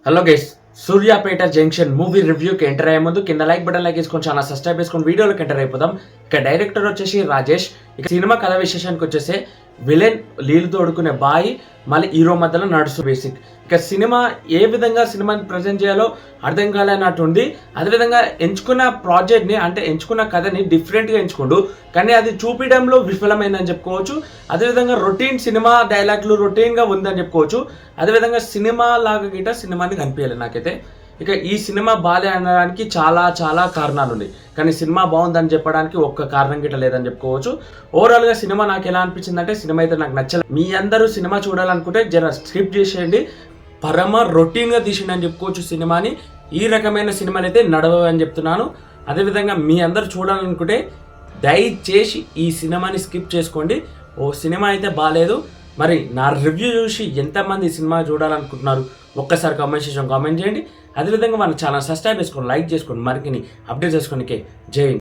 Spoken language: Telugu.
Hello guys, Suryapet junction movie రివ్యూకి ఎంటర్ అయ్యే ముందు కింద లైక్ బటన్ వేసుకొని ఛానల్ సబ్స్క్రైబ్ చేసుకొని వీడియోలోకి ఎంటర్ అయిపోదాం. ఇక డైరెక్టర్ వచ్చేసి రాజేష్. ఇక సినిమా కథ విశేషానికి వచ్చేసి విలన్ నీళ్లు తోడుకునే బాయ్ మళ్ళీ హీరో మధ్యలో నడుస్తూ బేసిక్. ఇక సినిమా ఏ విధంగా సినిమాని ప్రజెంట్ చేయాలో అర్థం కాలేనట్టు ఉంది. అదేవిధంగా ఎంచుకున్న ప్రాజెక్ట్ని అంటే ఎంచుకున్న కథని డిఫరెంట్గా ఎంచుకోండు, కానీ అది చూపించడంలో విఫలమైందని చెప్పుకోవచ్చు. అదేవిధంగా రొటీన్ సినిమా డైలాగ్లు రొటీన్గా ఉందని చెప్పుకోవచ్చు. అదేవిధంగా సినిమా లాగా గిట్ట సినిమాని కనిపించాలి నాకైతే. ఇక ఈ సినిమా బాలే అనడానికి చాలా చాలా కారణాలు ఉన్నాయి, కానీ సినిమా బాగుందని చెప్పడానికి ఒక్క కారణం గిట్ట లేదని చెప్పుకోవచ్చు. ఓవరాల్గా సినిమా నాకు ఎలా అనిపించింది అంటే, సినిమా అయితే నాకు నచ్చలేదు. మీ అందరూ సినిమా చూడాలనుకుంటే జర స్కిప్ చేసేయండి. పరమ రొటీన్గా తీసిండని చెప్పుకోవచ్చు సినిమాని. ఈ రకమైన సినిమాని అయితే నడవని చెప్తున్నాను. అదేవిధంగా మీ అందరూ చూడాలనుకుంటే దయచేసి ఈ సినిమాని స్కిప్ చేసుకోండి. సినిమా అయితే బాగాలేదు. మరి నా రివ్యూ చూసి ఎంతమంది సినిమా చూడాలనుకుంటున్నారు ఒక్కసారి కామెంట్ సెక్షన్ కామెంట్ చేయండి. అదేవిధంగా మన ఛానల్ సబ్స్క్రైబ్ చేసుకొని లైక్ చేసుకొని మరిన్ని అప్డేట్ చేసుకోనికి జై హింద్.